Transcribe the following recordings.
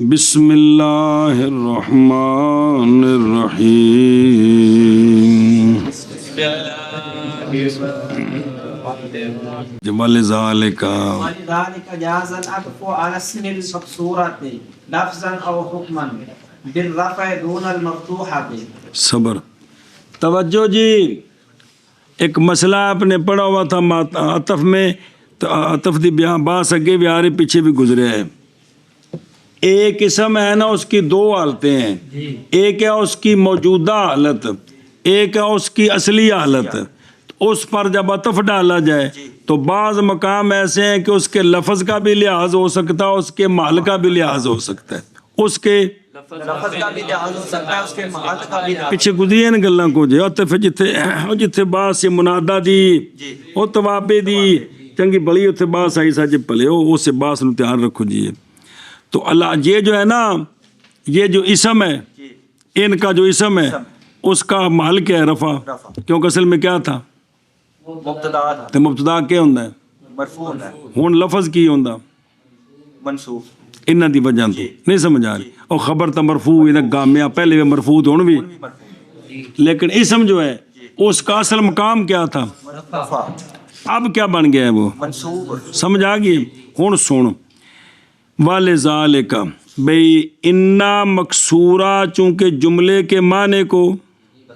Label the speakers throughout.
Speaker 1: بسم اللہ الرحمن الرحیم جمال ذالک
Speaker 2: ولذلك جاز العطف على اسم المقصورة لفظا أو حكما بالرفع دون المفتوحة.
Speaker 1: صبر توجہ جی. ایک مسئلہ آپ نے پڑھا ہوا تھا عطف میں، عطف دی باس اگے بھی آ رہی پیچھے بھی گزرے ہیں. ایک اسم ہے نا، اس کی دو حالتیں ہیں. ایک ہے اس کی موجودہ حالت، ایک ہے اس کی اصلی حالت. اس پر جب عطف ڈالا جائے تو بعض مقام ایسے ہیں کہ اس کے لفظ کا بھی لحاظ ہو سکتا ہے، اس کے محل کا بھی لحاظ ہو سکتا ہے، اس کے
Speaker 2: لفظ کا بھی لحاظ ہو سکتا ہے، اس کے محل کا بھی لحاظ.
Speaker 1: پیچھے گزری ہیں گلاں کو جی. عطف جتھے باس سے منادا دی او توابے دی چنگی بڑی اتنے باس آئی سا جی پلے ہو، اس سے باس نو تیار رکھو جی. تو اللہ یہ جو ہے نا، یہ جو اسم ہے، ان کا جو اسم ہے اس کا محل کیا ہے؟ رفع. کیونکہ اصل میں کیا تھا؟
Speaker 2: مبتدا تھا.
Speaker 1: تو مبتدا کیا ہوندا ہے؟
Speaker 2: مرفوع ہے.
Speaker 1: ہن لفظ کی ہوندا؟
Speaker 2: منصوب.
Speaker 1: انہاں دی وجہ تو نہیں سمجھ آ رہی. اور خبر تا مرفوع ہے نا، گامیا پہلے بھی مرفوع ہون بھی، لیکن اسم جو ہے اس کا اصل مقام کیا تھا؟
Speaker 2: رفع.
Speaker 1: اب کیا بن گیا ہے وہ؟
Speaker 2: منصوب.
Speaker 1: سمجھ آ گئی. ہن سن وَلِذَالِكَ بھئی انا مکسورہ، چونکہ جملے کے معنی کو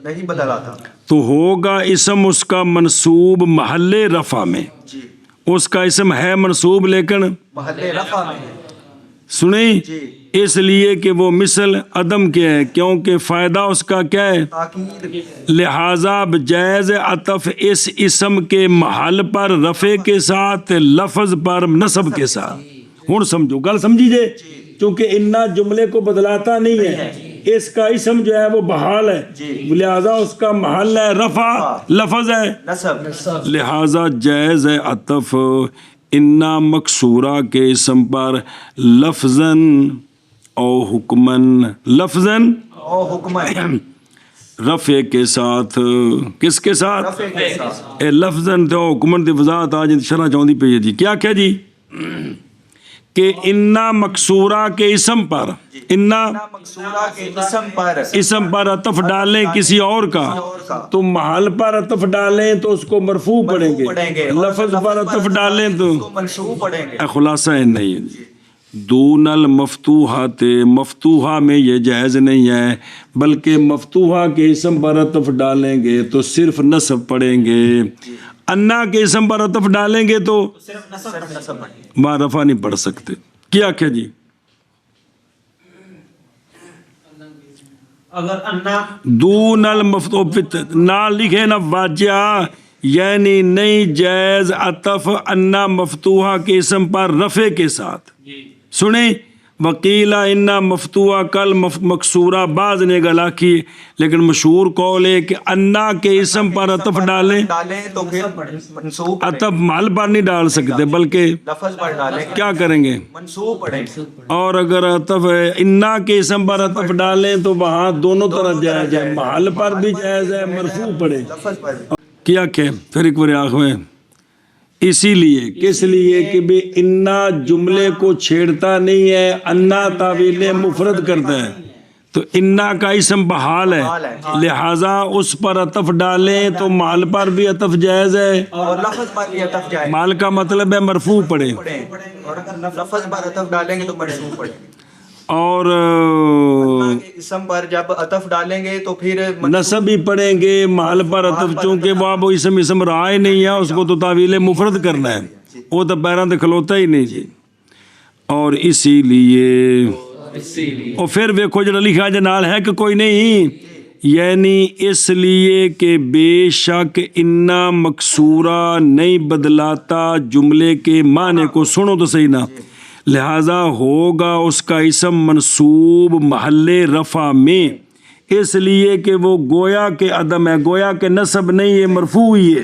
Speaker 2: نہیں بدلا تھا
Speaker 1: تو ہوگا اسم اس کا منصوب محل رفع میں.
Speaker 2: جی.
Speaker 1: اس کا اسم ہے منصوب لیکن
Speaker 2: محل رفع میں ہے.
Speaker 1: سنیں
Speaker 2: جی.
Speaker 1: اس لیے کہ وہ مثل عدم کیا ہے، کیونکہ فائدہ اس کا کیا ہے؟
Speaker 2: تاکید.
Speaker 1: لہذا جائز عطف اس اسم کے محل پر رفع کے ساتھ، لفظ پر نصب کے ساتھ. ہن سمجھو گل سمجھی جے. چونکہ انا جملے کو بدلاتا نہیں ہے، اس کا اسم جو ہے وہ بحال ہے، لہذا اس کا محل ہے رفع، لفظ ہے
Speaker 2: نصب.
Speaker 1: لہذا جائز ہے عطف انا مکسورہ کے اسم پر لفظاً او حکماً، لفظاً
Speaker 2: او حکمن.
Speaker 1: رفع کے ساتھ. کس کے ساتھ؟
Speaker 2: رفع کے ساتھ.
Speaker 1: اے لفظاً تو حکماً دی وضاحت آج شرح چاہتی پی ہے جی. کیا کیا جی؟ کہ انا مکسورہ کے اسم پر، انا
Speaker 2: مقصورہ کے اسم پر
Speaker 1: عطف ڈالیں کسی اور کا تو محل پر عطف ڈالیں تو اس کو مرفوع پڑھیں گے، لفظ پر عطف ڈالیں تو
Speaker 2: منصوب پڑھیں گے.
Speaker 1: خلاصہ ہے نہیں ہے جی. دون المفتوحات، مفتوحہ میں یہ جائز نہیں ہے، بلکہ مفتوحہ کے اسم پر عطف ڈالیں گے تو صرف نصب پڑھیں گے. انا کے اسم پر عطف ڈالیں گے تو
Speaker 2: صرف نصب پڑھیں گے.
Speaker 1: وہاں رفع نہیں پڑھ سکتے. کیا کیا جی؟
Speaker 2: اگر انا
Speaker 1: دون المفتوح نہ لکھے نہ واجہ، یعنی نہیں جائز عطف انا مفتوحہ کے اسم پر رفع کے ساتھ. سنیں وکیلا انا مفتوحہ کل مکسورہ، بعض نے گلا کی، لیکن مشہور قول ہے کہ انا کے اسم پر عطف ڈالیں
Speaker 2: تو پھر منصوب پڑھیں گے.
Speaker 1: عطف محل پر نہیں ڈال سکتے، بلکہ
Speaker 2: لفظ پر ڈالیں
Speaker 1: کیا کریں گے؟
Speaker 2: منصوب پڑھیں گے.
Speaker 1: اور اگر عطف انا کے اسم پر عطف ڈالیں تو وہاں دونوں طرح جائز ہے، محل پر بھی جائز ہے، مرفوع پڑھے.
Speaker 2: لفظ پر بھی.
Speaker 1: کیا کہ پھر ایک بار آخ میں اسی لیے کس لیے کہ بھی انا جملے کو چھیڑتا نہیں ہے، انا تعویل مفرد کرتا ہے، تو انا کا اسم بحال ہے، لہذا اس پر عطف ڈالیں تو مال پر بھی عطف جائز ہے،
Speaker 2: اور لفظ پر بھی عطف جائے.
Speaker 1: مال کا مطلب ہے مرفوع پڑھے.
Speaker 2: اور اگر لفظ پر عطف ڈالیں گے تو منصوب پڑھیں گے.
Speaker 1: اور
Speaker 2: اسم پر جب عطف ڈالیں گے تو پھر
Speaker 1: نصب ہی پڑھیں گے، محل پر عطف، چونکہ وہ اسم رہا ہی نہیں ہے، اس کو تو تعویل مفرد کرنا ہے، وہ تو پیروں تے کھلوتا ہی نہیں جی. اور اسی لیے اور پھر ویکھو جڑا لکھا جنال ہے کہ کوئی نہیں، یعنی اس لیے کہ بے شک انا مکسورہ نہیں بدلاتا جملے کے معنی کو. سنو تو صحیح نا. لہذا ہوگا اس کا اسم منصوب محل رفع میں، اس لیے کہ وہ گویا کے عدم ہے، گویا کے نصب نہیں ہے، مرفوع ہی ہے.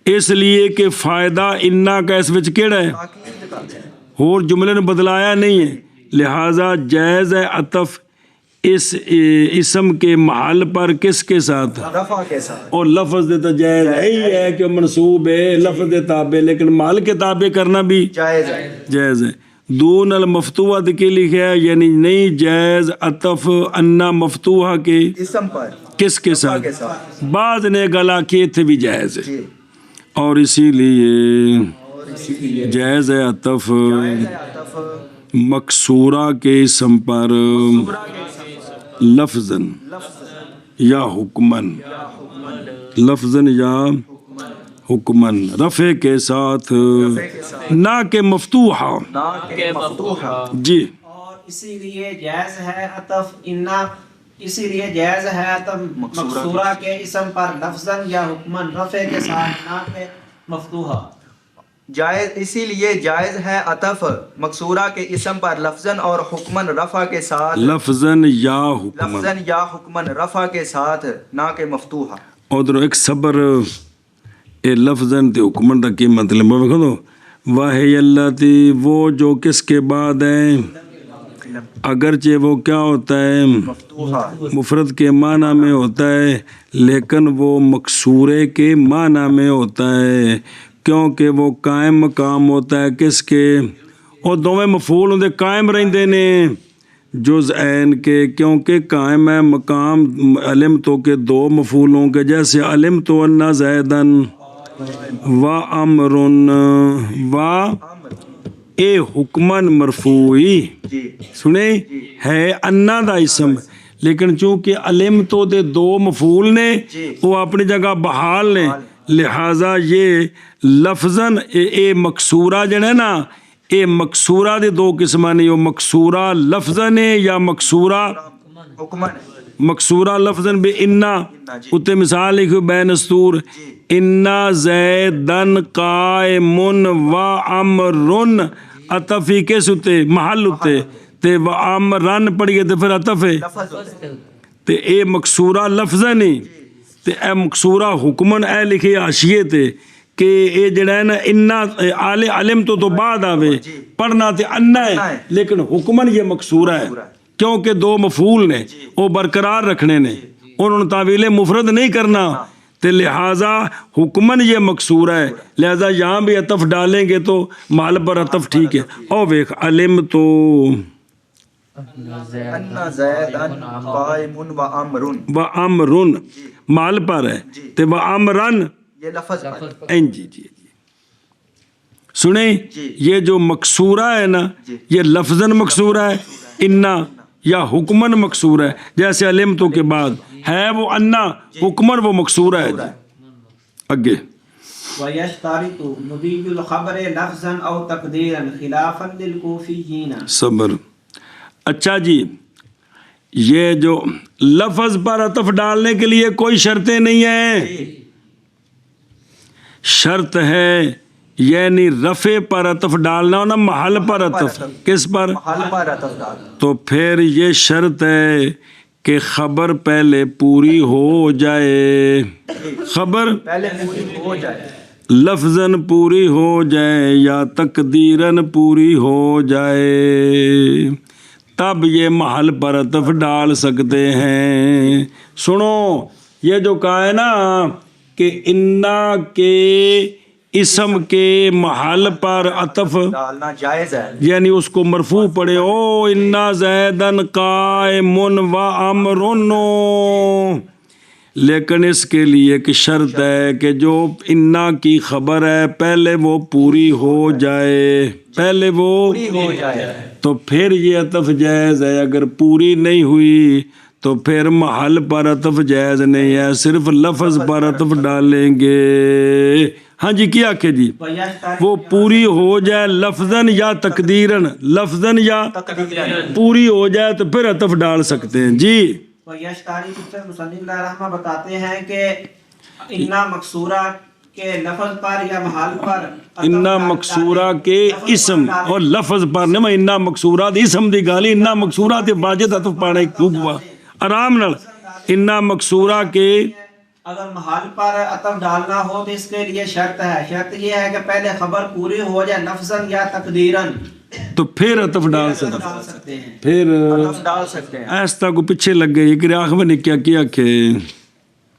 Speaker 1: اس لیے کہ فائدہ انا کا اس وچ کیڑا ہے؟ اور جملے نے بدلایا نہیں ہے، لہذا جائز ہے عطف اس اسم کے محل پر کس کے ساتھ؟
Speaker 2: رفع کے ساتھ.
Speaker 1: اور لفظ دیتا جائز ہی ہے کہ منصوب ہے، لفظ دے تابع، لیکن محل کے تابع کرنا بھی
Speaker 2: جائز ہے.
Speaker 1: جائز ہے. دون المفتوحہ کے لکھا ہے یعنی نہیں جائز عطف انا مفتوحہ کے
Speaker 3: اسم پر
Speaker 1: کس کے ساتھ؟
Speaker 3: کے ساتھ
Speaker 1: بعض نے گلا کے تھے بھی جائز ہے
Speaker 3: جی
Speaker 1: اور اسی لیے
Speaker 3: اسی لیے
Speaker 1: جائز ہے عطف
Speaker 3: عطف
Speaker 1: مکسورہ کے اسم پر لفظاً یا حکماً لفظاً یا حکماً رفع کے ساتھ نہ کہ مفتوحہ
Speaker 3: نا کے مفتوحہ
Speaker 1: جی
Speaker 2: اور اسی لیے جائز ہے عطف انا اسی لیے جائز ہے عطف مقصورہ کے اسم پر لفظاً یا حکماً رفع کے ساتھ نہ کہ مفتوحہ
Speaker 3: جائز اسی لیے جائز ہے عطف مقصورہ کے اسم پر لفظاً اور حکمن رفع کے ساتھ
Speaker 1: لفظاً یا حکماً
Speaker 3: لفظاً یا حکمن رفع کے ساتھ نہ کہ مفتوحہ
Speaker 1: ادھر ایک صبر اے لفظاً تے حکماً دا کی مطلب ہے دو واہ اللہ تی وہ جو کس کے بعد ہیں اگرچہ وہ کیا ہوتا ہے
Speaker 3: مفتوحہ
Speaker 1: مفرد کے معنی میں ہوتا ہے لیکن وہ مکسورے کے معنی میں ہوتا ہے کیونکہ وہ قائم مقام ہوتا ہے کس کے اور دوویں مفعول ہوندے قائم رہندے نے جز عین کے کیونکہ قائم ہے مقام علم تو کے دو مفعولوں کے جیسے علم تو انا زیدن و امرن و اے حکمن مرفوعی
Speaker 3: جی
Speaker 1: سنیں ہے انا دا اسم لیکن چونکہ علم تو دے دو مفعول نے وہ اپنی جگہ بحال نے لہذا یہ لفظاً اے مکسورہ جن ہے نا اے مکسورہ دے دو قسمہ نہیں وہ مکسورہ لفظاً ہے یا مکسورہ
Speaker 3: حکمن
Speaker 1: مکسورہ لفظاً بے انا اتے مثال لکھو بین استور انا زیدن قائمن و امرن عطفی کس اتے محل اتے تے و امرن پڑھئے تے پھر عطف ہے تے اے مکسورہ لفظاً نہیں تے اے مکسورہ حکمن اے لکھے حاشیے تے کہ اے جڑا ہے نا انا علم تو بعد آوے پڑھنا تے انا ہے لیکن حکمن یہ مکسورہ ہے کیونکہ دو مفعول نے وہ برقرار رکھنے نے انہوں نے تعویل مفرد نہیں کرنا تے لہٰذا حکمن یہ مکسورہ ہے لہٰذا یہاں بھی عطف ڈالیں گے تو محل پر عطف ٹھیک ہے اور ویکھ علم تو
Speaker 3: انا زیدن قائمن و امرن
Speaker 1: و امرن محل پر ہے تے و امرن
Speaker 3: یہ لفظ پر
Speaker 1: جی سنیں یہ جو مکسورہ ہے نا یہ لفظاً مکسورہ ہے انا یا حکمن مکسورہ ہے جیسے علم تو کے بعد ہے وہ انا حکمن وہ مکسورہ ہے جی اگے
Speaker 2: وَيَشْتَرِطُ مُضِيُّ الْخَبْرِ لَفْظًا أَوْ تَقْدِيرًا خِلَافًا لِلْكُوفِيِّينَ
Speaker 1: صبر اچھا جی یہ جو لفظ پر عطف ڈالنے کے لیے کوئی شرطیں نہیں ہیں شرط ہے یعنی رفع پر عطف ڈالنا ہو نا محل پر عطف کس پر
Speaker 3: محل پر عطف ڈال
Speaker 1: تو پھر یہ شرط ہے کہ خبر پہلے پوری ہو جائے خبر
Speaker 3: پہلے پوری ہو جائے
Speaker 1: لفظاً پوری ہو جائے یا تقدیراً پوری ہو جائے تب یہ محل پر عطف ڈال سکتے ہیں سنو یہ جو کہا ہے نا کہ انا کے اسم کے محل پر عطف
Speaker 3: ڈالنا جائز ہے
Speaker 1: یعنی اس کو مرفوع پڑھے او انا زیدن قائمن و امرن لیکن اس کے لیے ایک شرط ہے کہ جو انا کی خبر ہے پہلے وہ پوری ہو جائے پہلے وہ
Speaker 3: ہو جائے
Speaker 1: تو پھر یہ عطف جائز ہے اگر پوری نہیں ہوئی تو پھر محل پر عطف جائز نہیں ہے صرف لفظ پر عطف ڈالیں گے ہاں جی کیا کہ جی وہ پوری ہو جائے لفظاً یا تقدیراً لفظاً یا پوری ہو جائے تو پھر عطف ڈال سکتے ہیں جی
Speaker 2: وَيَشْتَرِطُ مصنف رحمہ بتاتے ہیں کہ انا مقصورہ کے لفظ پر یا محل پر
Speaker 1: انا مقصورہ کے اسم اور لفظ پر نہیں انا مقصورہ دی اسم دی گالی انا مقصورہ تے واجد عطف پانے خوب ہوا آرام نال انا مقصورہ کے
Speaker 2: اگر محل پر عطف ڈالنا ہو تو اس کے لیے شرط یہ ہے کہ پہلے خبر پوری ہو جائے لفظاً یا تقدیراً
Speaker 1: تو پھر عطف ڈال
Speaker 2: سکتے ہیں
Speaker 1: پھر
Speaker 3: ڈال سکتے ہیں
Speaker 1: ایستا کو پیچھے لگ گئی کہ آخ میں نے کیا کہ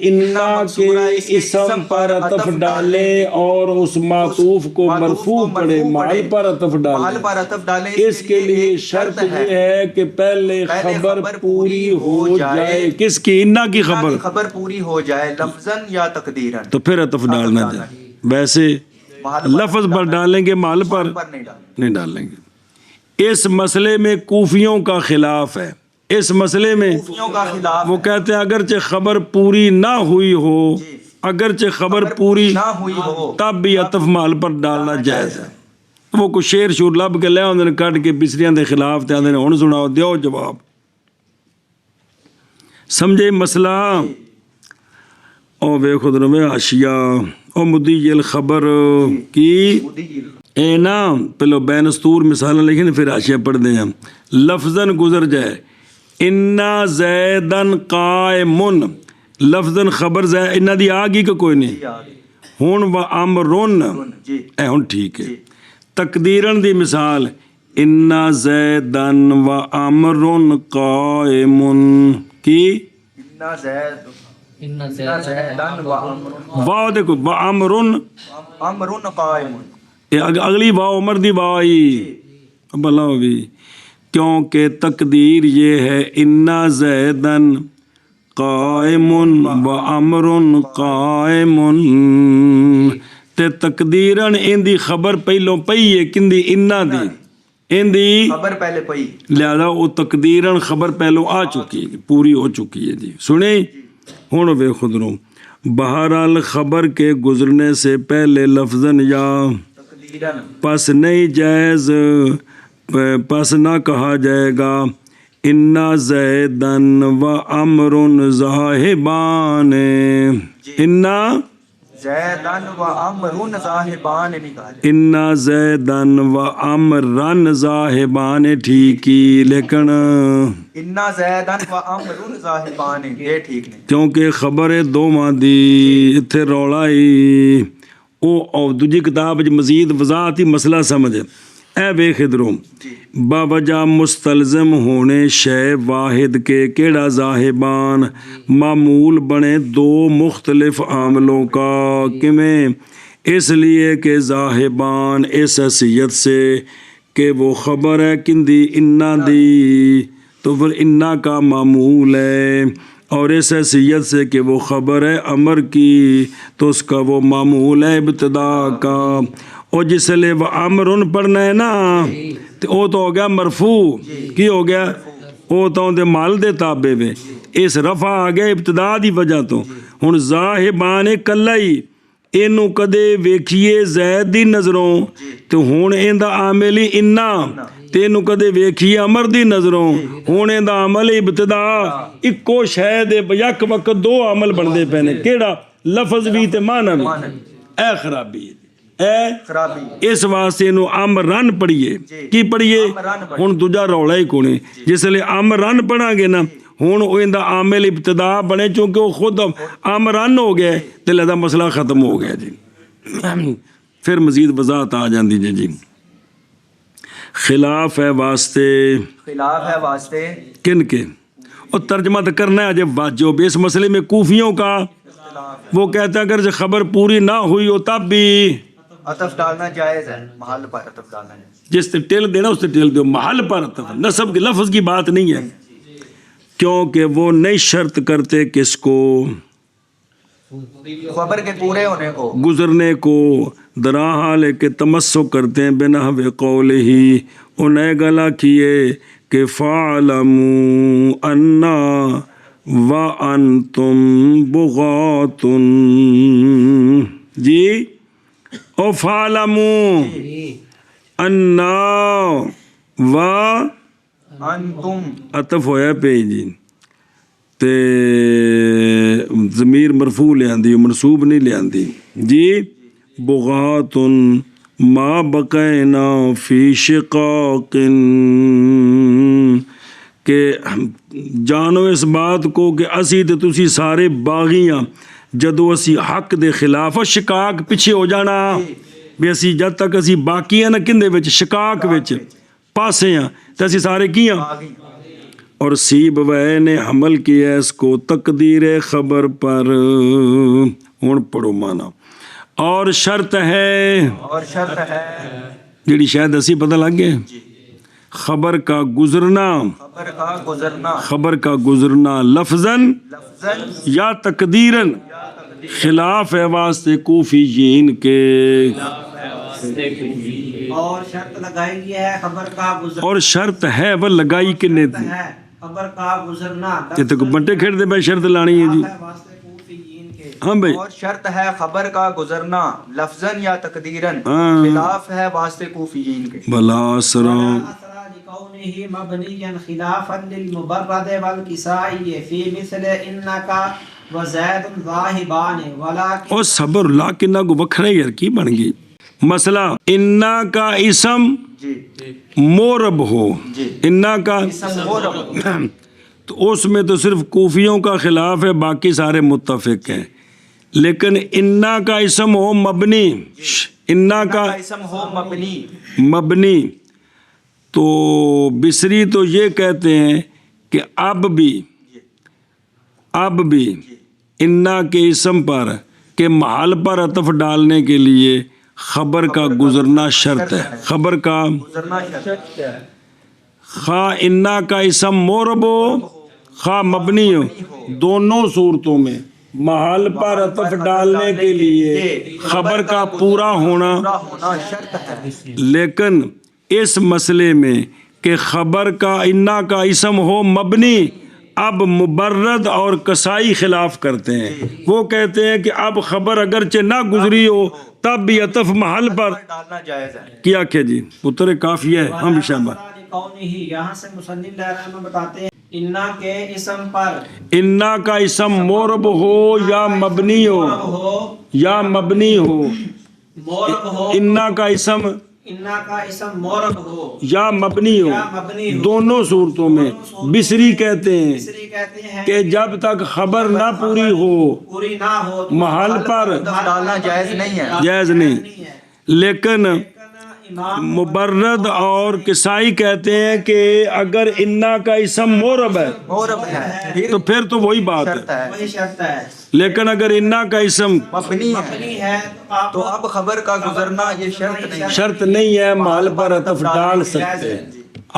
Speaker 1: انا کے اسم پر عطف ڈالے اور اس معطوف کو مرفوع پڑھے محل پر عطف
Speaker 3: محل
Speaker 1: ڈالے
Speaker 3: پر عطف ڈالیں
Speaker 1: اس کے لیے شرط یہ ہے کہ پہلے خبر پوری ہو جائے کس کی انا کی خبر
Speaker 3: خبر پوری ہو جائے لفظاً یا تقدیراً
Speaker 1: تو پھر عطف ڈالنا جائے ویسے لفظ پر ڈالیں گے محل پر
Speaker 3: نہیں ڈالیں
Speaker 1: نہیں ڈالیں گے اس مسئلے میں کوفیوں کا خلاف ہے اس مسئلے میں
Speaker 3: کوفیوں کا خلاف
Speaker 1: وہ کہتے ہیں اگرچہ خبر پوری نہ ہوئی ہو اگرچہ خبر پوری
Speaker 3: نہ ہوئی ہو
Speaker 1: تب بھی عطف محل پر ڈالنا جائز ہے وہ کوئی شیر شور لب کے لے آدھے نے کٹ کے پچھلیاں دے خلاف تے آدھے نے ہن سناؤ دیو جواب سمجھے مسئلہ او ویکھو تے میں حاشیہ او مدی الخبر کی اے نا پہلو بین اسطور مثالیں لکھیں پھر حاشیہ پڑھ دیں ہم لفظاً گزر جائے انا زیدن قائمن لفظاً خبر زید انا دی آگی کہ کوئی نہیں ہون و امرن اے ہون ٹھیک ہے تقدیرن دی مثال انا زیدن و امرن قائمن کی واو دیکھو و امرن
Speaker 3: امرن قائم
Speaker 1: اگلی واو عمر دی واو آئی بلا ہوگی کیونکہ تقدیر یہ ہے انا زیدن قائم و امر قائم تے تقدیرن ان دی خبر پہلوں پئی ہے کندی انا دی ان دی
Speaker 3: خبر پہلے پئی
Speaker 1: لہذا وہ تقدیرن خبر پہلوں آ چکی ہے پوری ہو چکی ہے جی سنیں ہوں وے خود رو بہرحال خبر کے گزرنے سے پہلے لفظاً یا پس نہیں جائز پس نہ کہا جائے گا انا زیدن و امرن ذاہبان انا
Speaker 3: زیدن و امرن ذاہبان نکالے
Speaker 1: انا زیدن و امرن ذاہبان ٹھیکی لیکن
Speaker 3: انا زیدن و امرن ذاہبان یہ ٹھیک نہیں
Speaker 1: کیونکہ خبر دو ماں دی اتھے روڑائی او دوجی کتاب مزید وضاحتی مسئلہ سمجھ اے بے خدروں باوجہ مستلزم ہونے شے واحد کے کیڑا ذاہبان معمول بنے دو مختلف عاملوں کا کمیں اس لیے کہ ذاہبان اس حیثیت سے کہ وہ خبر ہے کندی انا دی تو پھر انا کا معمول ہے اور اس حیثیت سے کہ وہ خبر ہے امر کی تو اس کا وہ معمول ہے ابتدا کا اور جس لئے وہ امرن پڑھنا ہے نا تو وہ تو ہو گیا مرفوع کی ہو گیا وہ تو دے مال دے تابع میں اس رفع آ گیا ابتدا دی وجہ تو ہن ذاہبان کلا ہی اینو کدے ویکھیے زید دی نظروں تو ہن ایندا عامل ہی انا تینو کدے ویکھیے امر دی نظروں ہن ایندا عمل ابتدا اکو شے دے یک وقت دو عمل بندے پینے کیڑا لفظ بھی تے معنی بھی اے خرابی ہے اے اس واسطے نو امرن پڑھیے کی پڑھیے ہن دوجا رولا ہی کونے جس لئے امرن پڑھا گے نا ہن او ایندا عامل ابتدا بنے چونکہ وہ خود امرن ہو گیا تے لہذا مسئلہ ختم ہو گیا جی پھر مزید وضاحت آ جاندی جی خلاف ہے واسطے کن کے اور ترجمہ تو کرنا ہے جب واجب اس مسئلے میں کوفیوں کا وہ کہتا ہے اگر خبر پوری نہ ہوئی ہو تب بھی
Speaker 3: عطف ڈالنا جائز ہے محل پر عطف ڈالنا ہے
Speaker 1: جس تے ٹیل دینا اس تے ٹیل دیو محل پر عطف نصب کے لفظ کی بات نہیں ہے کیونکہ وہ نہیں شرط کرتے کس کو
Speaker 3: خبر کے پورے ہونے کو
Speaker 1: گزرنے کو درا حال کے تمسک کرتے ہیں بنحو قول ہی انہیں گلا کیے کہ فَعْلَمُوا أَنَّا وَأَنْتُمْ بُغَاتٌ جی او فَعْلَمُوا أَنَّا
Speaker 3: انتم
Speaker 1: عطف ہویا پہ جی تے ضمیر مرفوع لے آندی منصوب نہیں لے آندی جی بغات ما بقینا فی شقاق کہ جانو اس بات کو کہ اسی تے تسی سارے باغیاں جدو اسی حق دے خلاف شقاق پیچھے ہو جانا بھی اسی جد تک اسی باقی ہیں نا کندے وچ شقاق وچ پاسے ہیں تے اسی سارے کیاں اور سیبویہ نے حمل کیا اس کو تقدیر خبر پر. ہن پڑھو مانا. اور شرط ہے
Speaker 3: اور شرط ہے
Speaker 1: جیڑی شاید اسی پتہ لگ گیا خبر کا گزرنا
Speaker 3: خبر کا گزرنا
Speaker 1: خبر کا گزرنا لفظاً
Speaker 3: لفظاً
Speaker 1: یا تقدیراً خلاف ہے واسطے کوفیین کے.
Speaker 2: اور شرط لگائی گئی ہے خبر کا گزرنا
Speaker 1: اور شرط ہے وہ لگائی کنے دی
Speaker 2: ہے خبر کا گزرنا
Speaker 1: کہ تک بنٹے کھیڑ دے بھائی شرط لانی ہے جی.
Speaker 2: واسطے کوفیین کے.
Speaker 1: ہاں بھائی
Speaker 3: اور شرط ہے خبر کا گزرنا لفظاً یا تقدیراً
Speaker 1: ہاں.
Speaker 3: خلاف ہے واسطے کوفیین کے.
Speaker 1: بلا سرام
Speaker 2: أثر لكونه مبنيا خلافا للمبرد والكسائي في مثل إنك وزيد ذاهبان ولكن
Speaker 1: اور صبر لا کنہ کو وکھرا یار کی بن گئی. مسئلہ انا کا اسم
Speaker 3: جی
Speaker 1: مورب ہو
Speaker 3: جی
Speaker 1: انا کا
Speaker 3: اسم مورب
Speaker 1: تو اس میں تو صرف کوفیوں کا خلاف ہے باقی سارے متفق ہیں. لیکن انا کا اسم ہو مبنی انا کا
Speaker 3: اسم ہو مبنی
Speaker 1: مبنی تو بصری تو یہ کہتے ہیں کہ اب بھی انا کے اسم پر کہ محل پر عطف ڈالنے کے لیے خبر کا گزرنا شرط ہے. خبر کا
Speaker 3: گزرنا شرط ہے.
Speaker 1: خواہ انا کا اسم مورب ہو خواہ مبنی ہو دونوں صورتوں میں محل پر عطف ڈالنے کے لیے خبر کا پورا ہونا.
Speaker 3: پورا ہونا شرط ہے.
Speaker 1: لیکن اس مسئلے میں کہ خبر کا انا کا اسم ہو مبنی اب مبرد اور کسائی خلاف کرتے ہیں. وہ کہتے ہیں کہ اب خبر اگرچہ نہ گزری ہو تب بھی عطف محل پر
Speaker 3: ڈالنا جائز ہے.
Speaker 1: کیا کہ جی پتر کافی ہے ہم شامل.
Speaker 2: یہاں سے مصنف رحمہ بتاتے ہیں انا کے اسم پر
Speaker 1: انا کا اسم مورب ہو یا مبنی ہو یا مبنی ہو
Speaker 2: مورب ہو
Speaker 1: انا کا اسم
Speaker 2: انا کا اسم مورب ہو
Speaker 1: یا مبنی
Speaker 2: یا مبنی
Speaker 1: ہو
Speaker 2: ہو
Speaker 1: دونوں صورتوں میں بصری کہتے ہیں
Speaker 2: تیسری کہتے ہیں
Speaker 1: کہ جب تک خبر نہ پوری ہو
Speaker 2: پوری نہ ہو
Speaker 1: محل پر
Speaker 3: ڈالنا جائز نہیں ہے.
Speaker 1: جائز نہیں. لیکن
Speaker 2: امام
Speaker 1: مبرد اور کسائی کہتے ہیں کہ اگر انا کا اسم مورب ہے
Speaker 3: مورب ہے
Speaker 1: تو پھر تو وہی بات
Speaker 3: شرط
Speaker 1: ہے.
Speaker 3: ہے.
Speaker 2: وہی شرط ہے
Speaker 1: لیکن اگر انا کا اسم
Speaker 3: مبنی ہے
Speaker 2: مبنی ہے
Speaker 3: تو اب خبر کا گزرنا یہ شرط نہیں ہے.
Speaker 1: شرط نہیں ہے محل پر عطف ڈال سکتے ہیں.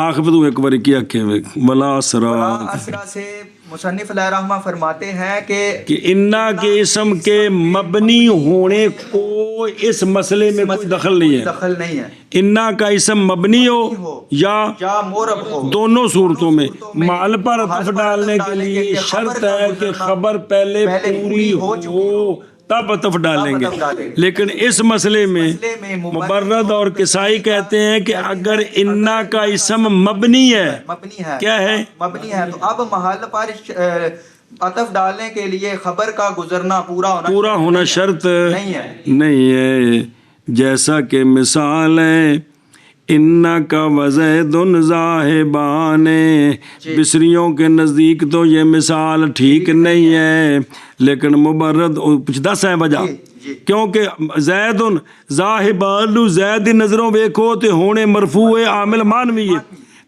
Speaker 1: آخر تو ایک بار کیا کہ ولا سرا
Speaker 3: اسرا سے مصنف علیہ رحمہ فرماتے ہیں
Speaker 1: کہ انا کے اسم کے مبنی ہونے کو اس مسئلے میں کوئی دخل نہیں ہے.
Speaker 3: دخل نہیں ہے.
Speaker 1: انا کا اسم مبنی ہو یا
Speaker 3: مورب ہو
Speaker 1: دونوں صورتوں میں محل پر عطف ڈالنے کے لیے شرط ہے کہ خبر پہلے پوری ہو تب عطف ڈالیں گے. لیکن اس مسئلے میں مبرد اور کسائی کہتے ہیں کہ اگر انا کا اسم مبنی ہے
Speaker 3: مبنی ہے
Speaker 1: کیا ہے
Speaker 3: مبنی ہے تو اب محل پر عطف ڈالنے کے لیے خبر کا گزرنا پورا ہونا
Speaker 1: شرط
Speaker 3: نہیں
Speaker 1: ہے. جیسا کہ مثال ہے انا کا وزید ذاہبان بصریوں کے نزدیک تو یہ مثال ٹھیک نہیں ہے لیکن مبرد کچھ دس ہے وجہ کیونکہ زید ذاہبان زید دی نظروں ویکھو تے ہونے مرفوع عامل مانوی ہے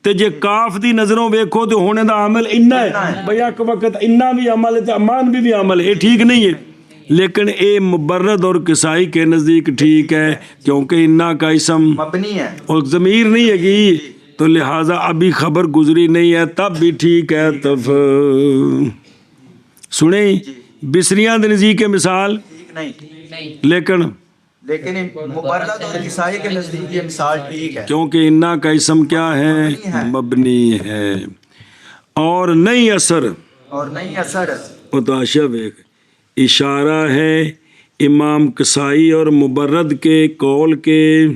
Speaker 1: تے جے کاف دی نظروں ویکھو تے ہونے دا عامل انا ہے بھئی ایک وقت انا بھی عمل ہے تے مانوی بھی عمل ہے. یہ ٹھیک نہیں ہے. لیکن اے مبرد اور کسائی کے نزدیک ٹھیک ہے کیونکہ انا کا اسم
Speaker 3: مبنی ہے
Speaker 1: اور ضمیر نہیں ہے گی تو لہٰذا ابھی خبر گزری نہیں ہے تب بھی ٹھیک ہے. تب سنیں بصریاں دے نزدیک مثال
Speaker 3: نہیں
Speaker 1: لیکن
Speaker 3: مبرد اور کسائی کے نزدیک یہ مثال ٹھیک ہے
Speaker 1: کیونکہ انا کا اسم کیا ہے مبنی ہے. اور نہیں اثر متاشا ایک اشارہ ہے امام کسائی اور مبرد کے قول کے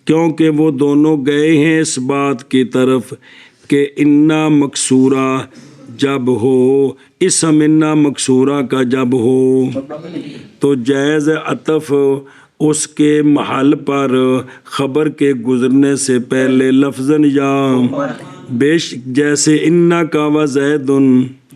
Speaker 1: کیونکہ وہ دونوں گئے ہیں اس بات کی طرف کہ انا مکسورہ جب ہو اسم انا مکسورہ کا جب ہو تو جائز عطف اس کے محل پر خبر کے گزرنے سے پہلے لفظاً یا بیش جیسے انا کا وزید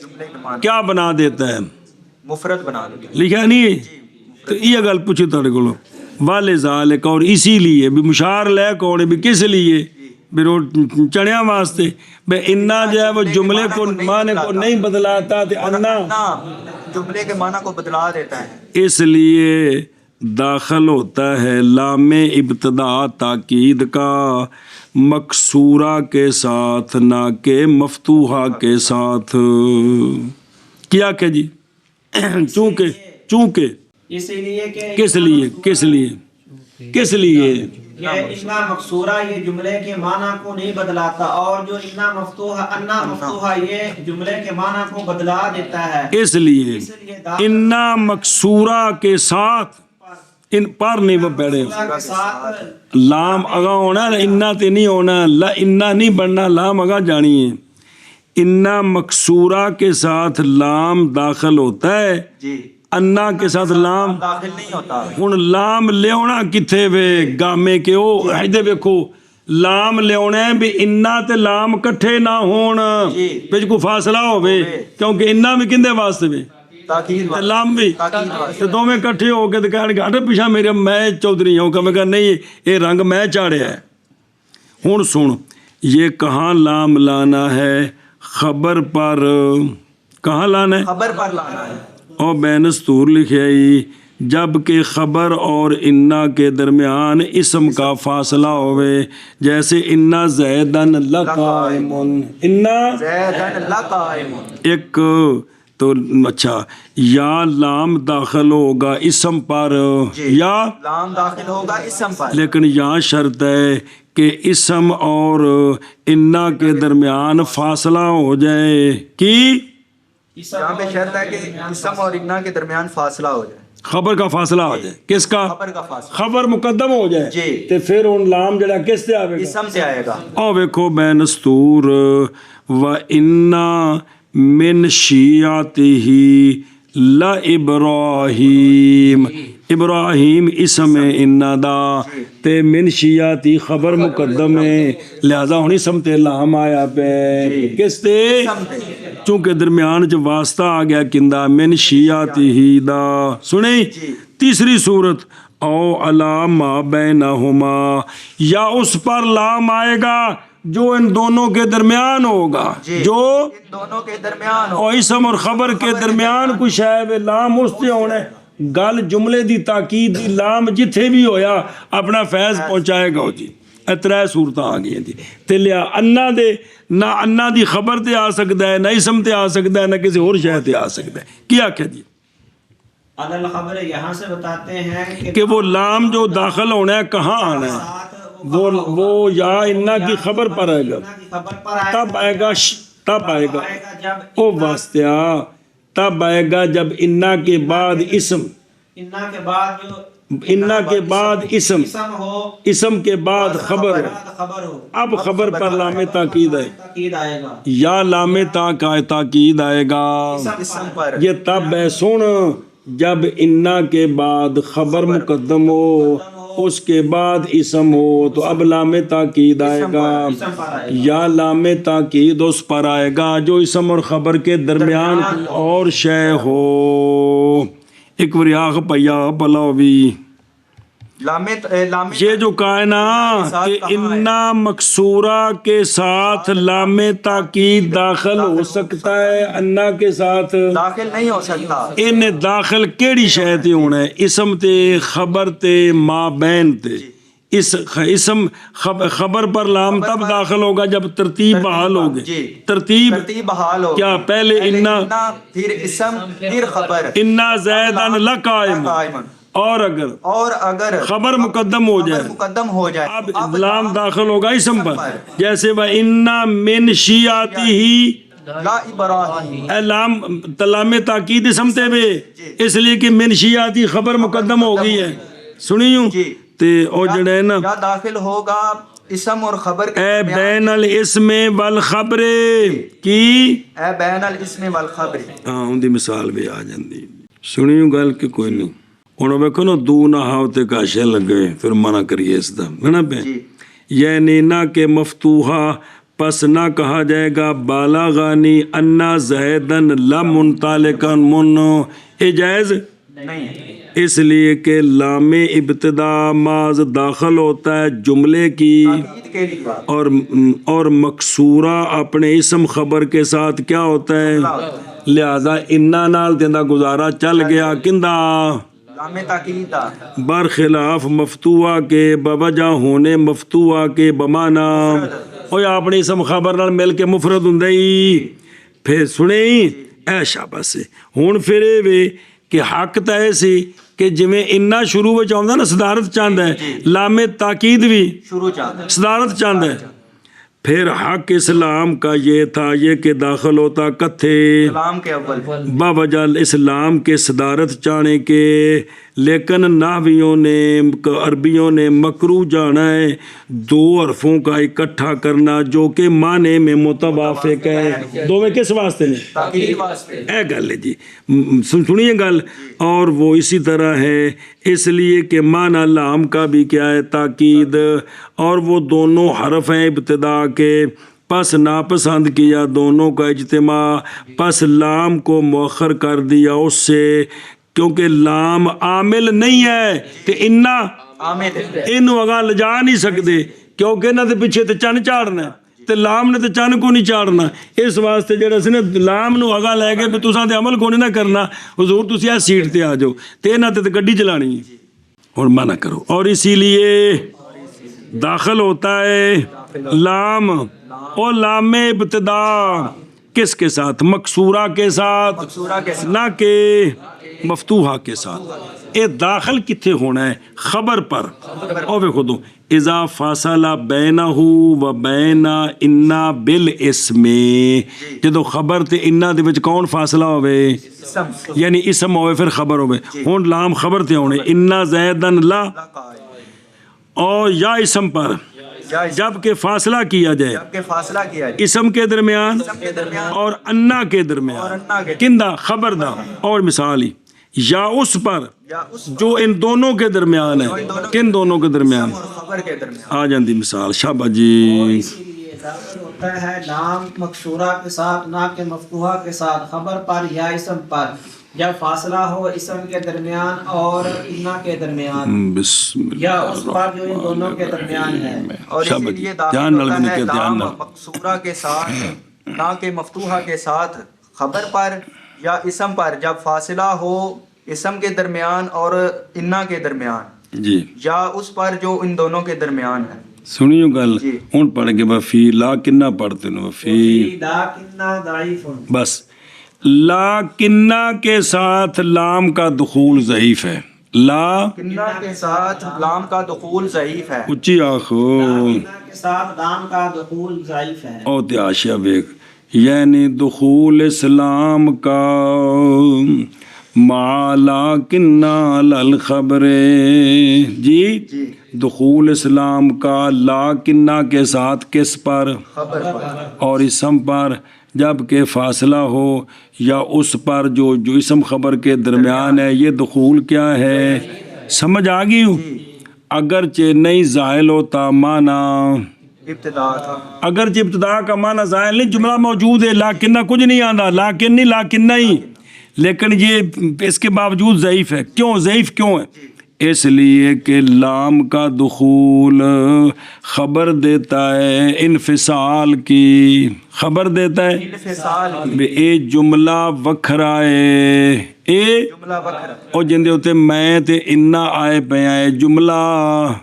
Speaker 3: جملے کے معنی
Speaker 1: کیا بنا دیتا ہے؟
Speaker 3: مفرد بنا دو.
Speaker 1: لکھا نہیں ہے تو یہ گل پوچھی تھوڑے کو والذالک اور اسی لیے بھی مشار لے کوڑے بھی کس لیے بھی چڑیا واسطے بے انا جو ہے وہ جملے کو معنی کو نہیں بدلاتا تو انا
Speaker 3: جملے کے معنی کو بدلا دیتا ہے.
Speaker 1: اس لیے داخل ہوتا ہے لام ابتدا تاکید کا مکسورہ کے ساتھ نہ کہ مفتوحہ کے ساتھ. کیا کہ جی چونکہ
Speaker 2: اسی لیے کہ
Speaker 1: کس لیے
Speaker 2: یہ انا مقصورہ یہ جملے کے معنی کو نہیں بدلاتا اور جو انا مفتوحہ یہ جملے کے معنی کو بدلا دیتا ہے.
Speaker 1: اس لیے انا مکسورہ کے ساتھ ان پر نہیں وہ پیڑے
Speaker 2: کے ساتھ
Speaker 1: لام اگا ہونا انا تے نہیں ہونا انا نہیں بننا لام اگا جانی ہے. انا مکسورہ کے ساتھ لام داخل ہوتا ہے
Speaker 3: جی
Speaker 1: انا کے ساتھ لام
Speaker 3: داخل نہیں ہوتا.
Speaker 1: ہن لام لیونا کتھے وے گامے کے او ایدے ویکھو لام لیونا ہے بھی انا تے لام کٹھے نہ ہون وچ کوئی فاصلہ ہوے کیونکہ انا بھی کندے واسطے وے
Speaker 3: تاکید
Speaker 1: تے لام بھی تے دوویں کٹھے ہو کے تے کہن گے ہٹ پیچھے میرے میں چودھری ہوں کہ میں کہا نہیں یہ رنگ میں چاڑیا ہے. ہن سن یہ کہاں لام لانا ہے خبر پر کہاں لانا ہے
Speaker 3: خبر پر لانا ہے
Speaker 1: اور بینستور لکھے ہی جب کہ خبر اور انا کے درمیان اسم کا فاصلہ ہوئے جیسے انا زیدن لقائمن انا
Speaker 3: زیدن لقائم.
Speaker 1: ایک تو اچھا یا لام داخل ہوگا اسم پر یا
Speaker 3: لام داخل ہوگا اسم پر
Speaker 1: لیکن یہاں شرط ہے کہ اسم اور انا کے درمیان فاصلہ ہو جائے کہ
Speaker 3: یہاں پہ شرط ہے کہ اسم اور انا کے درمیان فاصلہ ہو جائے.
Speaker 1: خبر کا فاصلہ ہو جائے کس کا
Speaker 3: خبر کا فاصلہ
Speaker 1: خبر مقدم ہو جائے
Speaker 3: جی.
Speaker 1: تے پھر ان لام جڑا کس تے آوے گا
Speaker 3: اسم سے آئے گا.
Speaker 1: او ویکھو بینستور و انا من شیعتہ لا ابراہیم ابراہیم اسم انا دا تے من شیعتی خبر مقدم ہے لہذا ہونی سمتے لام آیا پہ کس تے چونکہ درمیان جو واسطہ آ گیا کندہ من شیعتی دا سنیں تیسری صورت او علا ما بینہما یا اس پر لام آئے گا جو ان دونوں کے درمیان ہوگا جو
Speaker 3: ان دونوں کے درمیان ہو
Speaker 1: اور اسم اور خبر کے درمیان کچھ ہے لام اس سے ہونا ہے گل جملے دی تاکید دی لام جتھے بھی ہویا اپنا فیض پہنچائے گا جی. اترائے صورتیں آ گئی جی تے لیا انا دے نہ انا دی خبر تے آ سکتا ہے نہ اسم تے آ سکتا ہے نہ کسی اور شے تے آ سکتا ہے. کیا کہ جی
Speaker 2: عدل خبر یہاں سے بتاتے ہیں
Speaker 1: کہ وہ لام جو داخل ہونا ہے کہاں آنا ہے وہ یا انا کی خبر پر آئے گا تب آئے گا او واسطہ تب آئے گا جب انا کے بعد اسم
Speaker 2: انا کے بعد جو
Speaker 1: انا کے بعد اسم
Speaker 2: ہو
Speaker 1: اسم کے بعد خبر
Speaker 2: ہو
Speaker 1: اب خبر پر لام تاکید ہے
Speaker 2: تاکید آئے گا
Speaker 1: یا لام تاکید آئے گا
Speaker 3: اسم پر
Speaker 1: یہ تب ہے سن جب انا کے بعد خبر مقدم ہو اس کے بعد اسم ہو تو اب لام تاکید آئے گا یا لام تاکید اس پر آئے گا جو اسم اور خبر کے درمیان اور شے ہو. ایک وریاغ پیا پلاوی یہ جو کہا ہے نا کہ انا مکسورہ کے ساتھ لام تاکید داخل ہو سکتا ہے انا کے ساتھ
Speaker 3: داخل نہیں ہو سکتا.
Speaker 1: ان داخل کیڑی شے تے ہونا ہے اسم تے خبر تے ما بین تے اسم خبر پر لام تب داخل ہوگا جب ترتیب بحال ہوگی ترتیب
Speaker 3: بحال ہو
Speaker 1: کیا پہلے انا
Speaker 3: پھر اسم پھر خبر
Speaker 1: انا زیدن لقائم اور اگر خبر مقدم ہو جائے اب لام داخل ہوگا اسم پر جیسے وہ انا من شیعتی
Speaker 3: لا ابراہیم
Speaker 1: لام تاکید اسم تے بے اس لیے کہ من شیعتی خبر مقدم ہو گئی ہے سنیوں تے او جڑے نا
Speaker 3: یا داخل ہوگا اسم اور خبر
Speaker 1: اے بین الاسم والخبر کی
Speaker 3: اے بین الاسم والخبر
Speaker 1: ہاں ان دی مثال بھی آ جاندی سنیوں گل کہ کوئی نہیں انہوں ویکھو نا دو نہ ہاوتے کاشے لگے پھر منع کریے اس دا ہے نا پہ یعنی نہ کہ مفتوحہ پس نہ کہا جائے گا بالاغانی انا زیدن لمنطلقن من، یہ جائز
Speaker 3: نہیں ہے،
Speaker 1: اس لیے کہ لام ابتدا ماز داخل ہوتا ہے جملے کی
Speaker 3: تاکید کے لیے،
Speaker 1: اور مکسورہ اپنے اسم خبر کے ساتھ کیا ہوتا ہے، لہذا انا نال تیندا گزارا چل گیا کندا
Speaker 3: لام تاکید دا،
Speaker 1: برخلاف مفتوحہ کے بوجہ ہونے مفتوحہ کے بمانا او اپنے اسم خبر نال مل کے مفرد ہوندا ہی پھر سنے اے شاباش سے ہن پھر اے وے کہ حق تا اے سی کہ جویں انا شروع وچ آوندا نا صدارت چاہندا ہے، لام تاکید بھی
Speaker 3: شروع چاہتا
Speaker 1: صدارت چاہندا ہے، پھر حق اسلام کا یہ تھا یہ کہ داخل ہوتا کتھے
Speaker 3: کلام کے اول،
Speaker 1: باوجہ اسلام کے صدارت چاہنے کے، لیکن نحویوں نے عربیوں نے مکروہ جانا ہے دو حرفوں کا اکٹھا کرنا جو کہ معنی میں متوافق ہے، دو میں کس واسطے نے،
Speaker 3: تاکید واسطے،
Speaker 1: اے گل ہے جی سنیے گل، اور وہ اسی طرح ہے اس لیے کہ معنی لام کا بھی کیا ہے تاکید، اور وہ دونوں حرف ہیں ابتدا کے، پس ناپسند کیا دونوں کا اجتماع، پس لام کو مؤخر کر دیا اس سے، کیونکہ لام عامل نہیں ہے کہ انا
Speaker 3: عامل ہے،
Speaker 1: انہوں اگاں لجا نہیں سکتے کیونکہ انہاں دے پیچھے تے چن چاڑنا ہے تے لام نے تے چن کو نہیں چاڑنا، اس واسطے جڑا سی نا لام نو اگاں لے کے بھی تساں تے عمل کو نہیں نہ کرنا، حضور تسی آ سیٹ تے آ جاؤ تے انہاں تے گڈی چلانی ہے، اور منع کرو، اور اسی لیے داخل ہوتا ہے لام اور لام ابتدا کس کے ساتھ، مکسورہ کے ساتھ،
Speaker 3: مکسورہ کے ساتھ،
Speaker 1: نہ کہ مفتوحہ کے ساتھ، اے داخل کتھے ہونا ہے خبر پر، اور ویکھو دو اذا فاصلہ بینہ و بین انا بالاسم، جدو خبر تے انا دے وچ کون فاصلہ ہوئے،
Speaker 3: اسم،
Speaker 1: یعنی اسم ہوئے پھر خبر ہوئے، ہون لام خبر تے ہونے انا زیدن لا، اور یا اسم پر جب کہ فاصلہ کیا جائے
Speaker 3: جب کہ فاصلہ کیا جائے
Speaker 1: اسم کے درمیان
Speaker 3: کے درمیان
Speaker 1: اور انا کے
Speaker 3: اور
Speaker 1: درمیان،
Speaker 3: انا کے
Speaker 1: کندہ خبر دا، اور مثال ہی یا اس پر
Speaker 3: یا اس
Speaker 1: جو ان دونوں کے درمیان ہے، کن دونوں کے درمیان
Speaker 3: اور خبر کے درمیان،
Speaker 1: آ جاندی مثال، شابہ جی،
Speaker 2: اسی لیے داخل ہوتا ہے لام مکسورہ کے ساتھ نہ کہ مفتوحہ کے ساتھ خبر پر یا اسم پر جب فاصلہ ہو اسم کے درمیان اور انا کے درمیان،
Speaker 1: بسم
Speaker 2: یا اس پر جو ان دونوں کے درمیان ہے،
Speaker 3: اور اسی
Speaker 1: شابہ
Speaker 3: لیے
Speaker 1: جی،
Speaker 3: داخل
Speaker 1: دھیان نال
Speaker 3: ہوتا
Speaker 1: بھی
Speaker 3: ہے
Speaker 1: نہیں دھیان
Speaker 3: لام
Speaker 1: نال،
Speaker 3: مکسورہ کے ساتھ نہ کہ مفتوحہ کے ساتھ خبر پر یا اسم پر جب فاصلہ ہو اسم کے درمیان اور انا کے درمیان،
Speaker 1: جی
Speaker 3: یا اس پر جو ان دونوں کے درمیان ہے،
Speaker 1: سنیو گل
Speaker 3: جی۔
Speaker 1: ہوں پڑھ کے وفی لا کنہ پڑھتے ہیں وفی،
Speaker 2: لیکن ضعیف،
Speaker 1: بس لا کنہ کے ساتھ لام کا دخول ضعیف ہے، لا
Speaker 3: کنہ کے ساتھ لام کا دخول ضعیف ہے،
Speaker 1: اچھی آخو
Speaker 2: کے ساتھ لام کا دخول ضعیف ہے،
Speaker 1: او تیاشیا بیک، یعنی دخول اسلام کا مع لا کنہ للخبر، جی دخول اسلام کا لا کنہ کے ساتھ کس پر،
Speaker 3: خبر پر،
Speaker 1: اور اسم پر جب کہ فاصلہ ہو یا اس پر جو اسم خبر کے درمیان ہے، یہ دخول کیا ہے، سمجھ آ گئی ہوں، اگرچہ نہیں زائل ہوتا معنی،
Speaker 3: ابتدا تھا،
Speaker 1: اگرچہ ابتدا کا معنی زائل نہیں، جملہ موجود ہے لیکنہ کچھ نہیں آندا، لیکن نہیں لیکن نہیں، لیکن یہ اس کے باوجود ضعیف ہے، کیوں ضعیف کیوں ہے، اس لیے کہ لام کا دخول خبر دیتا ہے انفصال کی، خبر دیتا ہے
Speaker 3: انفصال کی،
Speaker 1: بھی اے جملہ وکھرا ہے، اے
Speaker 3: جملہ وکھرا،
Speaker 1: او جندے ہوتے میں تے انا آئے پہ آئے جملہ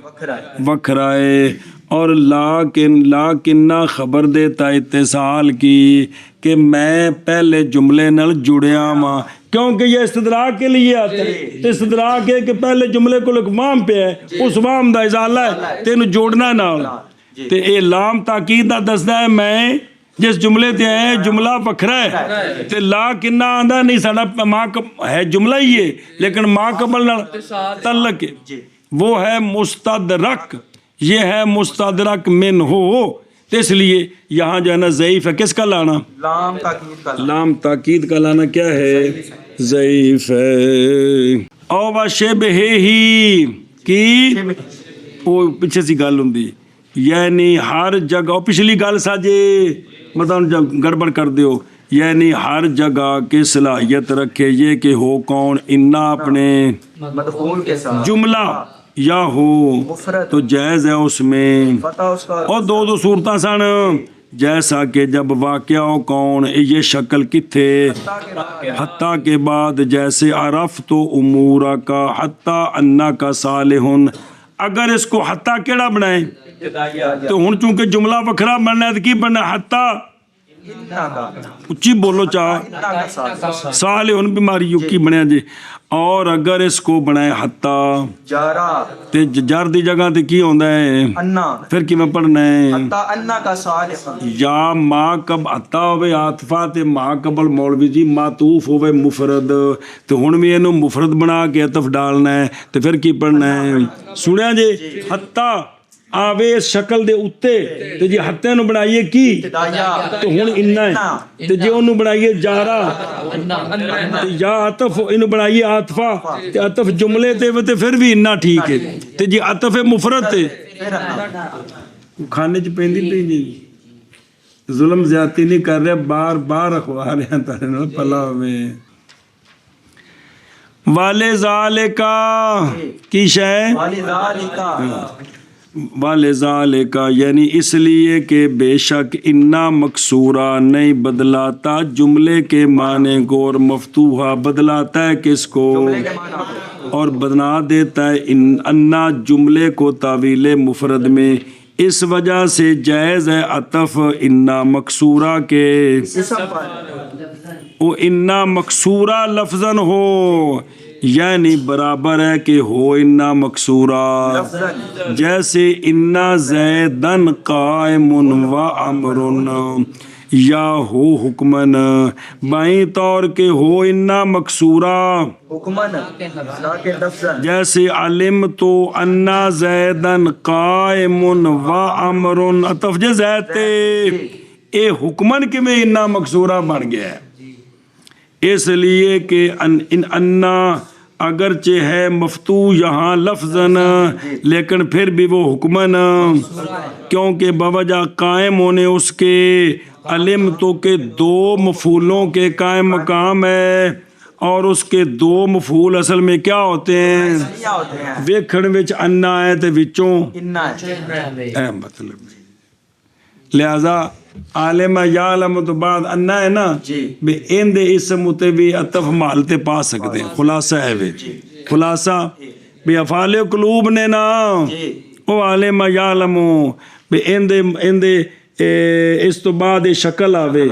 Speaker 3: وکھرا ہے،
Speaker 1: وکھرا ہے، اور لا کنہ خبر دیتا اتصال کی کہ میں پہلے جملے نال جڑیا ماں، کیونکہ یہ استدراک کے لیے آتا ہے، استدراک ہے کہ پہلے جملے کو ایک وام پہ ہے، اس وام دا ازالہ ہے تینوں جوڑنا نال، تے اے لام تاکید دا دسدا ہے میں جس جملے تے ہے جملہ وکھرا ہے، تے لا کنہ آندا نہیں ساڈا ماں ہے جملہ ہی ہے لیکن ماں قبل نال تعلق ہے، وہ ہے مستدرک، یہ ہے مستدرک من ہو، اس لیے یہاں جو ہے نا ضعیف ہے، کس کا لانا،
Speaker 3: لام تاکید کا،
Speaker 1: لام تاکید کا لانا کیا ہے، ضعیف ہے، او وشبہ ہی کی وہ پیچھے سی گل ہوندی یعنی ہر جگہ پچھلی گل ساجے مطلب جب گڑبڑ کر دیو یعنی ہر جگہ کی صلاحیت رکھے یہ کہ ہو کون انا اپنے
Speaker 3: مدخول کے ساتھ
Speaker 1: جملہ یا ہو
Speaker 3: مفرد
Speaker 1: تو جائز ہے اس میں
Speaker 3: فتح اس کا
Speaker 1: اور دو صورتیں سن جیسا کہ جب واقعہ ہو کون یہ شکل کتھے حتیٰ کے بعد جیسے عرف تو امورا کا حتیٰ انا کا صالحن اگر اس کو حتیٰ کیڑا بنائیں تو ہن چونکہ جملہ وکھرا بننا ہے تو کی بننا ہے حتیٰ اچھی بولو چاہ صالحن بیماری یو کی بنیا جی اور اگر اس کو بنائے حتیٰ
Speaker 3: جارا
Speaker 1: تے جر دی جگہ تے کی ہوندا ہے
Speaker 3: انا
Speaker 1: پھر کی میں پڑھنا ہے
Speaker 3: حتی انا کا صالح
Speaker 1: یا ما کب عطا ہوئے عاطفہ تے ما قبل مولوی جی معطوف ہوئے مفرد تو ہن بھی اینو مفرد بنا کے عطف ڈالنا ہے تے پھر کی پڑھنا ہے سنیا جی حتی آوے اس شکل دے اتے تے جی حتی نو بنائیے کی تو ہن انا ہے تے جی انو بنائیے جارا تے یا عطف انو بنائیے عاطفہ تے عطف جملے تے پھر بھی انا ٹھیک ہے تے جی عطف مفرد تے کھانے چ پیندی پئی جی ظلم زیادتی نہیں کر رہے بار بار اخبار ہیں تارے نال پلا ہوئے والے ذالکا کی شے وَلِذَالِكَ یعنی اس لیے کہ بے شک انا مکسورہ نہیں بدلاتا جملے کے معنی کو اور مفتوحہ بدلاتا ہے کس کو اور بنا دیتا ہے انا جملے کو تعویل مفرد میں اس وجہ سے جائز ہے عطف انا مکسورہ کے وہ انا مکسورہ لفظاً ہو یعنی برابر ہے کہ ہو انا مکسورہ جیسے انا زیدن قائم و امرن یا ہو حکمن بائیں طور کے ہو انا مکسورہ
Speaker 3: حکمن
Speaker 1: جیسے علم تو انا زیدن قائم و امرن عطف جے زید تے اے حکمن کے میں انا مکسورہ بن گیا ہے اس لیے کہ انا اگرچہ ہے مفتوح یہاں لفظاً لیکن پھر بھی وہ حکمن کیونکہ بوجہ قائم ہونے اس کے علم تو کہ دو مفعولوں کے قائم مقام ہے اور اس کے دو مفعول اصل میں کیا ہوتے ہیں ویکھن وچ انا ہے تے وچوں اے مطلب لہذا عالم یعلم تو بعد انا ہے نا بے این دے اسم تے بھی عطف محل تے پا سکتے ہیں خلاصہ ہے وے خلاصہ بے افعال قلوب نے نا او عالم یعلم بے این دے اس تو بعد شکل آوے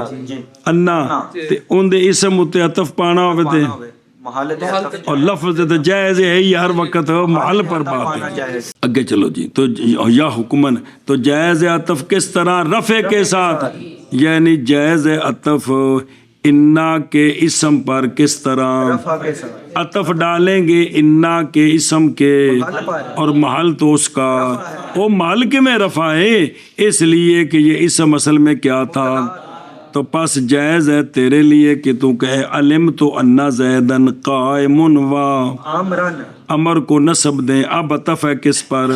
Speaker 1: انا تے ان دے اسم تے عطف پانا ہوئے تے اور لفظ تے جائز ہے ہی ہر وقت محل پر بات ہے اگے چلو جی تو یا حکمن تو جائز عطف کس طرح رفع کے ساتھ یعنی جائز عطف انا کے اسم پر کس طرح عطف ڈالیں گے انا کے اسم کے اور محل تو اس کا وہ محل کے میں رفع ہے اس لیے کہ یہ اسم اصل میں کیا تھا تو پس جائز ہے تیرے لیے کہ تو کہے علم تو انا زیدن قائم و امر کو نصب دیں اب عطف ہے کس پر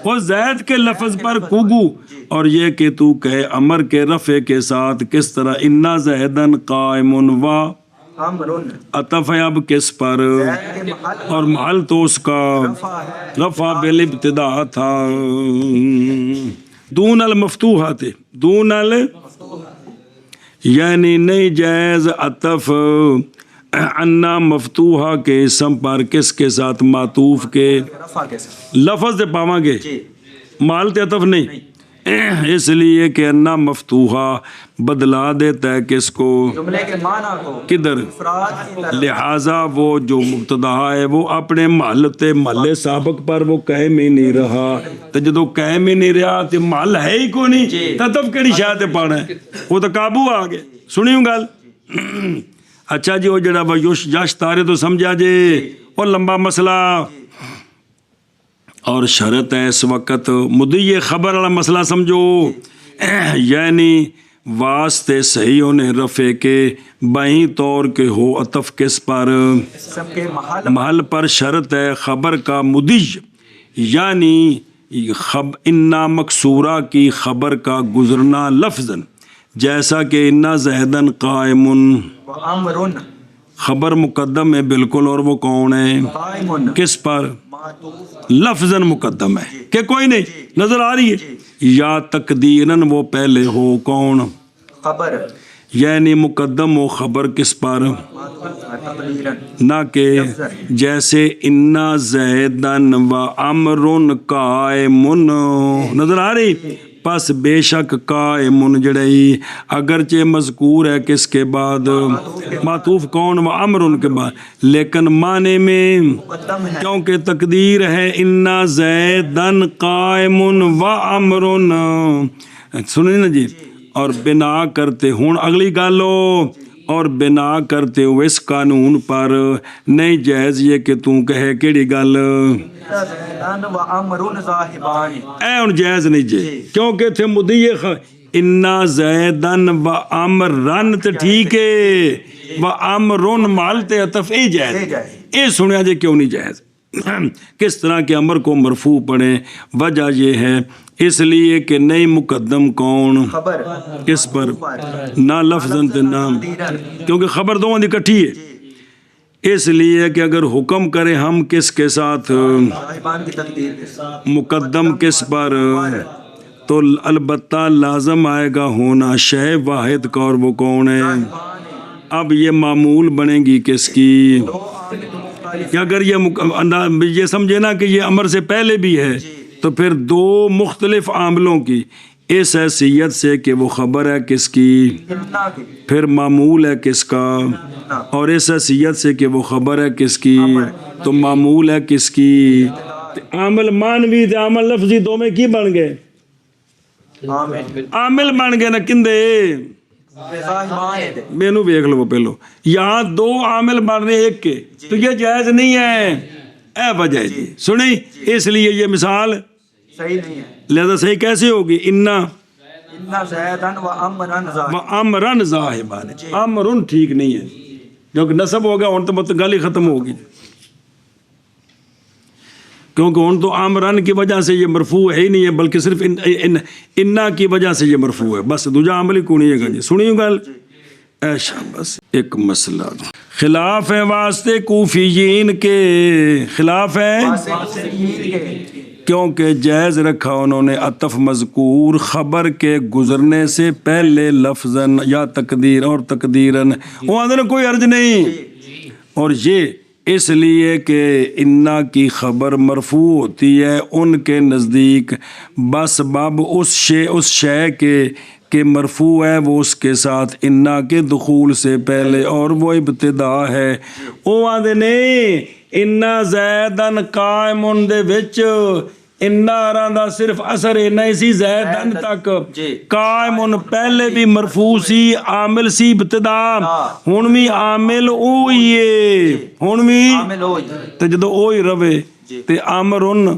Speaker 1: وہ زید کے لفظ پر کوگو اور یہ کہ تو کہے امر کے رفع کے ساتھ کس طرح انا زیدن قائم و عطف ہے اب کس پر اور محل تو اس کا رفع بالابتداء تھا دون المفتوحات دون یعنی نہیں جائز عطف انا مفتوحہ کے اسم پر کس کے ساتھ معطوف کے لفظ دے پاواں گے مال تے عطف نہیں اس لیے کہ انا مفتوحہ بدلا دیتا ہے کس کو کدھر لہذا وہ جو مبتدا ہے وہ اپنے محل تے محل سابق پر وہ قائم ہی نہیں رہا تو جدو قائم ہی نہیں رہا تو محل ہے ہی کو نہیں تب کہڑی شاہ تے پانا ہے وہ تو قابو آ گئے سنیوں گل اچھا جی وہ جڑا وہ یش تارے تو سمجھا جے وہ لمبا مسئلہ اور شرط ہے اس وقت مدعی خبر والا مسئلہ سمجھو یعنی واسطے صحیح ہونے رفع کے بائیں طور کے ہو عطف کس پر محل پر شرط ہے خبر کا مدعی یعنی انا مکسورہ کی خبر کا گزرنا لفظاً، جیسا کہ انا زیدن قائم،
Speaker 3: وامرن
Speaker 1: خبر مقدم ہے بالکل، اور وہ کون ہے؟
Speaker 3: قائمن
Speaker 1: کس پر؟
Speaker 3: معطوف
Speaker 1: لفظاً مقدم ہے کہ کوئی نہیں نظر آ رہی ہے، یا تقدیراً وہ پہلے ہو کون؟
Speaker 3: خبر
Speaker 1: یعنی مقدم ہو خبر کس پر؟
Speaker 3: تقدیرن
Speaker 1: نہ کہ جیسے انا زیدن و امرن قائمن، نظر آ رہی؟ پس بے شک قائمن جڑی اگرچہ مذکور ہے کس کے بعد؟ معطوف کون؟ و امرن کے بعد، لیکن معنی میں
Speaker 3: مقدم ہے
Speaker 1: کیونکہ تقدیر ہے انا زیدن قائمن و امرن، سنیں نا جی، اور بنا کرتے ہوں اگلی گالو، اور بنا کرتے ہوئے اس قانون پر نہیں جائز یہ کہ تو کہے کیڑی گل
Speaker 3: زیدن و امرن ذاہبان،
Speaker 1: اے ان جائز نہیں جے، کیونکہ تھے مدی انا زیدن و امرن تے ٹھیک ہے، و امرن مالتے عطف اے جائز، اے سنیا جے کیوں نہیں جائز؟ کس طرح کے امر کو مرفوع پڑھیں؟ وجہ یہ ہے اس لیے کہ نہیں مقدم کون؟
Speaker 3: خبر
Speaker 1: کس پر؟ نہ لفظاً تے نہ، کیونکہ خبر دونوں دی کٹھی ہے، اس لیے کہ اگر حکم کرے ہم کس کے ساتھ؟
Speaker 3: ذاہبان کی تقدیر کے ساتھ،
Speaker 1: مقدم کس پر؟ تو البتہ لازم آئے گا ہونا شے واحد کا، اور وہ کون ہے؟ اب یہ معمول بنے گی کس کی؟ کہ اگر یہ سمجھے نا کہ یہ امر سے پہلے بھی ہے تو پھر دو مختلف عاملوں کی، اس حیثیت سے کہ وہ خبر ہے کس کی،
Speaker 3: انا کی
Speaker 1: پھر معمول ہے کس کا، اور اس حیثیت سے کہ وہ خبر ہے کس کی تو معمول ہے کس کی؟ عامل مانوی تے عامل لفظی دو میں کی بن گئے؟ عامل بن گئے نا کندے؟
Speaker 3: ذاہبان دے
Speaker 1: مینو ویکھ لو پہلو، یہاں دو عامل بن رہے ایک کے، تو یہ جائز نہیں ہے، اے وجہ ہے جی سنیں، اس لیے یہ مثال
Speaker 3: صحیح نہیں ہے،
Speaker 1: لہذا صحیح کیسے ہوگی؟ انا
Speaker 3: انا زیدن و امرن ذاہبان،
Speaker 1: و امرن ذاہبان، امرن ٹھیک نہیں ہے کیونکہ نصب ہو گیا، ہوں تو گل ہی ختم ہوگی، کیونکہ ہوں تو امرن کی وجہ سے یہ مرفوع ہے ہی نہیں ہے، بلکہ صرف انا کی وجہ سے یہ مرفوع ہے، بس دوجا عمل ہی کونی ہے گا جی، سنیو گل ایشا۔ بس ایک مسئلہ خلاف ہے واسطے کوفیین کے، خلاف ہے کیونکہ جائز رکھا انہوں نے عطف مذکور خبر کے گزرنے سے پہلے لفظاً یا تقدیر اور تقدیراً، وہ اندر کوئی عرض نہیں، اور یہ اس لیے کہ انا کی خبر مرفوع ہوتی ہے ان کے نزدیک بس باب اس شے کے مرفوع ہے وہ اس کے ساتھ انا کے دخول سے پہلے، اور وہ ابتدا ہے، وہ آدھے نہیں انا زیدن قائمن دے وچ انا راندا صرف اثر اینا ہی سی زیدن تک، قائمن پہلے بھی مرفوع سی، عامل سی ابتدا، ہن بھی عامل اوہی ہے، ہن بھی تے جدو اوہی رہے تے امرن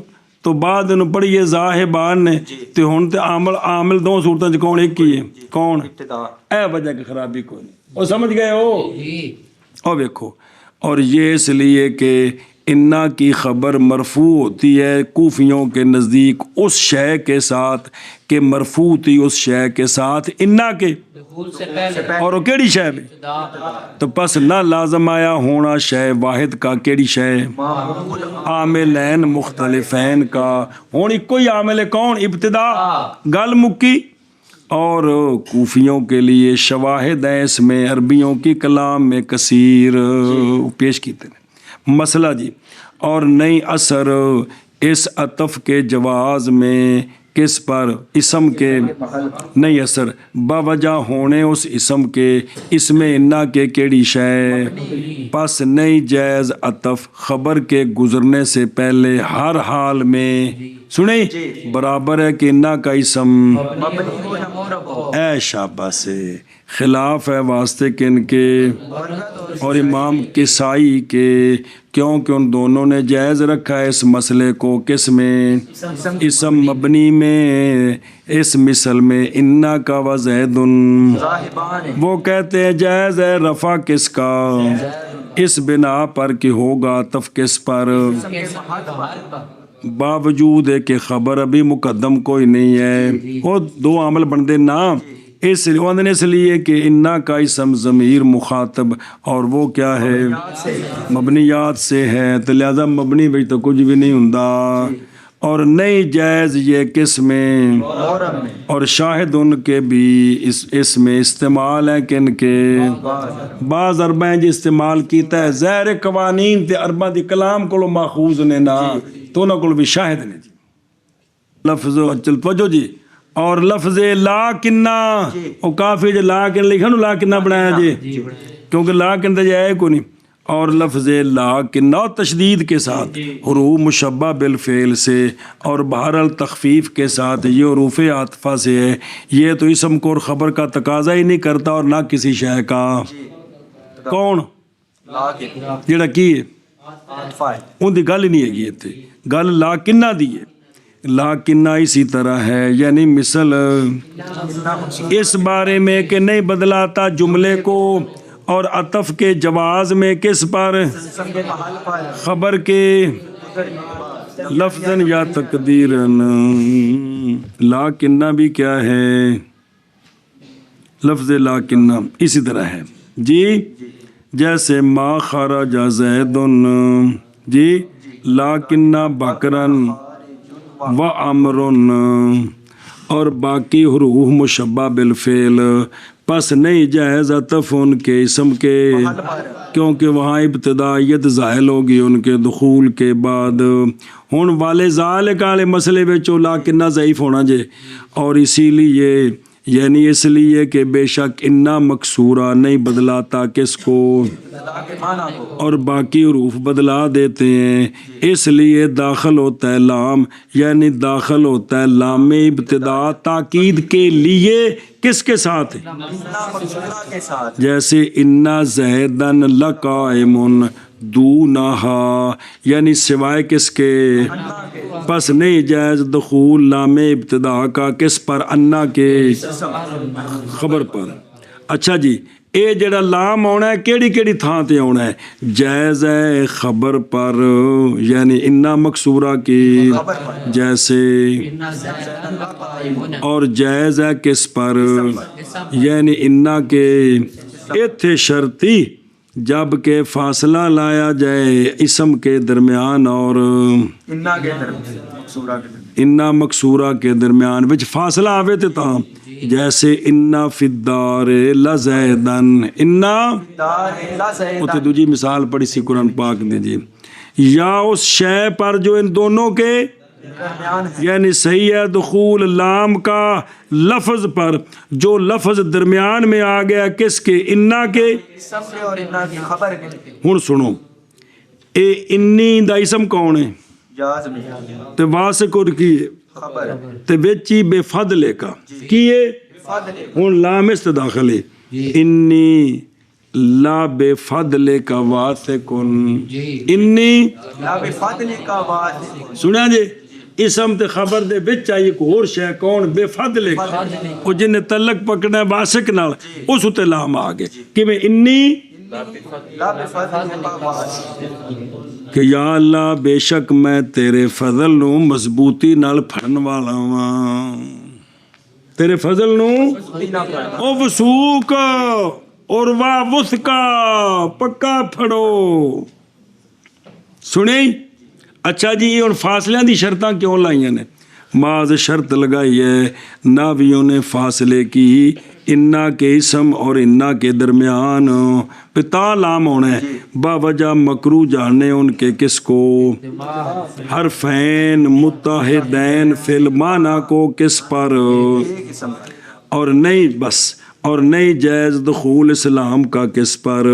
Speaker 1: تو بعد انہوں پڑھیے ذاہبان نے تے ہن تے عامل دو صورتوں چ کون ایک ہی ہے، کون؟ اے وجہ کی خرابی کوئی نہیں، وہ سمجھ گئے ہو؟ اور دیکھو، اور یہ اس لیے کہ انا کی خبر مرفوع ہوتی ہے کوفیوں کے نزدیک اس شے کے ساتھ کہ مرفوع تھی اس شے کے ساتھ انا کے، اور وہ کیڑی شے میں؟ تو پس نہ لازم آیا ہونا شے واحد کا، کیڑی شے؟ عاملین مختلفین کا، ہونی کوئی عامل ہے کون؟ ابتدا، گل مکی۔ اور کوفیوں کے لیے شواہد ہیں اس میں عربیوں کی کلام میں کثیر پیش کیتے ہیں، مسئلہ جی، اور نہیں اثر اس عطف کے جواز میں کس پر؟ اسم کے نہیں اثر باوجہ ہونے اس اسم کے، اس میں انا کے کیڑی شے، پس نہیں جائز عطف خبر کے گزرنے سے پہلے ہر حال میں، سنیں برابر ہے کہ انا کا اسم اے شاباش سے، خلاف ہے واسطے کن کے؟ اور امام کسائی کے، کیونکہ ان دونوں نے جائز رکھا ہے اس مسئلے کو، کس میں؟ اسم مبنی میں، اس مثل میں انا کا و زیدن، وہ کہتے ہیں جائز ہے رفع کس کا؟ اس بنا پر کہ ہوگا عطف کس پر؟ باوجود ہے کہ خبر ابھی مقدم کوئی نہیں ہے، وہ دو عامل بندے نا، اس لیے کہ انا کا اسم ضمیر مخاطب اور وہ کیا ہے مبنیات سے ہے، تو لہذا مبنی بھی تو کچھ بھی نہیں ہوندا، اور نہیں جائز یہ کس میں اور شاہد ان کے بھی اس میں استعمال ہے کن کے بعض عربیں جی استعمال کیتا ہے ظاہر قوانین تے عرباں دی کلام کو ماخوذ نے نا تو انہاں کول بھی شاہد نے جی لفظ چل توجہ جی، اور لفظ لا کنہ او کافی جو لا کن لکھا نو لا کنہ بنایا جی کیونکہ لا کن تے جائے کو نہیں، اور لفظ لا کنہ تشدید کے ساتھ حروف مشبہ بالفعل سے اور بہر التخفیف کے ساتھ یہ حروف عاطفہ سے ہے، یہ تو اسم کو اور خبر کا تقاضا ہی نہیں کرتا اور نہ کسی شے کا، کون جڑا کی ہے ان دی گل ہی نہیں ہے، تے گل لا کنہ دی ہے، لا کنہ اسی طرح ہے، یعنی مثل اس بارے میں کہ نہیں بدلاتا جملے کو اور عطف کے جواز میں کس پر خبر کے لفظاً یا تقدیراً، لا کنہ بھی کیا ہے لفظ لا کنہ اسی طرح ہے جی، جیسے ما خرج زید جی لاکنہ بکرن و امرن، اور باقی حروف مشبہ بالفعل پس نہیں جائز عطف ان کے اسم کے، کیونکہ وہاں ابتدائیت ظاہر ہوگی ان کے دخول کے بعد، ہن والے ذالک والے مسئلے وچ لاکنہ ضعیف ہونا جے، اور اسی لیے یعنی اس لیے کہ بے شک انا مکسورہ نہیں بدلاتا کس کو اور باقی حروف بدلا دیتے ہیں، اس لیے داخل ہوتا ہے لام، یعنی داخل ہوتا ہے لام ابتدا تاکید کے لیے کس کے ساتھ جیسے انا زیدن لقائم دونہا، یعنی سوائے کس کے، پس نہیں جائز دخول لام ابتدا کا کس پر انا کے خبر پر۔ اچھا جی اے جڑا لام آنا ہے کیڑی کیڑی تھاں تے آنا ہے، جائز ہے خبر پر یعنی انا مکسورہ کی جیسے، اور جائز ہے کس پر یعنی انا کے ایتھے شرطی جب کہ فاصلہ لایا جائے اسم کے درمیان اور انا مکسورہ کے درمیان وچ فاصلہ آوے تے تاں، جیسے انا فی الدار لزیدن، انا اتنے دوجی مثال پڑھی سی قرآن پاک نے جی، یا اس شے پر جو ان دونوں کے یعنی صحیح ہے دخول لام کا لفظ پر جو لفظ درمیان میں آ گیا کس کے انا کے، ہن سنو اے انی دا اسم کون ہے تے واسق اور کی تے وچی بے فضلے کا کی ہے، ہن لام استداخل ہے انی لا بے فضلے کا واسقن، انی لا بے فضلے کا واسق، سنیا جی اسم تے خبر دے وچ آئی ایک اور شے کون بے فضلے کا، او جن تعلق پکڑنا ہے واسق نال اس تے لام آ گئے کہ میں انی کہ یا اللہ بے شک میں تیرے فضل نو مضبوطی نال پھڑن والا ہاں، تیرے فضل نو او وثوق اور وا وثقا پکا پھڑو، سنیں۔ اچھا جی ہن فاصلے دی شرطاں کیوں لائیاں نے، بعض شرط لگائی ہے ناویوں نے فاصلے کی انا کے اسم اور انا کے درمیان پتا لام ہونا ہے باوجہ مکرو جاننے ان کے کس کو، حرفین متحدین فی المعنی کو کس پر، اور نہیں بس اور نہیں جائز دخول اسلام کا کس پر،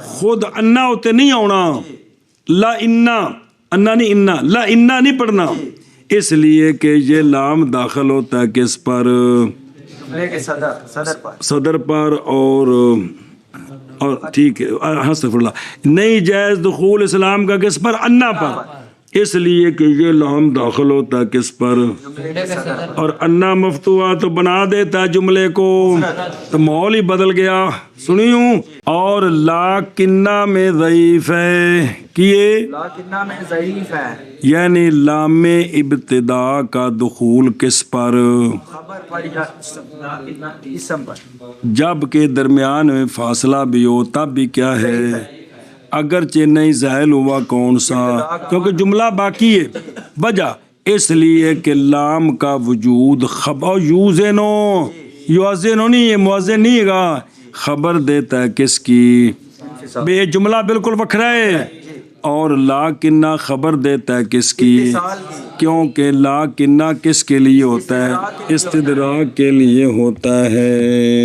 Speaker 1: خود انا ہوتے نہیں ہونا، لا انا انا نہیں انا لا انا نہیں پڑھنا، اس لیے کہ یہ لام داخل ہوتا ہے کس پر صدر پر، اور ٹھیک ہے استغفر اللہ، نہیں جائز دخول اسلام کا کس پر انا پر، اس لیے کہ یہ لام داخل ہوتا ہے کس پر؟ اور انا مفتوحہ تو بنا دیتا ہے جملے کو، تو ماحول ہی بدل گیا. سنیوں. اور لاکنہ میں ضعیف ہے کیے،
Speaker 3: لاکنہ میں ضعیف ہے،
Speaker 1: یعنی لام ابتدا کا دخول کس پر؟
Speaker 3: خبر پر یا اسم پر.
Speaker 1: جب کہ درمیان میں فاصلہ بھی ہو تب بھی کیا ہے؟ اگرچہ نہیں زائل ہوا کون سا؟ کیونکہ جملہ باقی ہے. وجہ اس لیے کہ لام کا وجود خبر یوزنو، یوزنو نہیں ہے، موزن نہیں ہے گا، خبر دیتا ہے کس کی؟ بے جملہ بالکل وکھرا ہے. اور لاکنہ خبر دیتا ہے کس کی؟ کیونکہ لاکنہ کس کے لیے ہوتا ہے؟ استدراک کے لیے ہوتا ہے.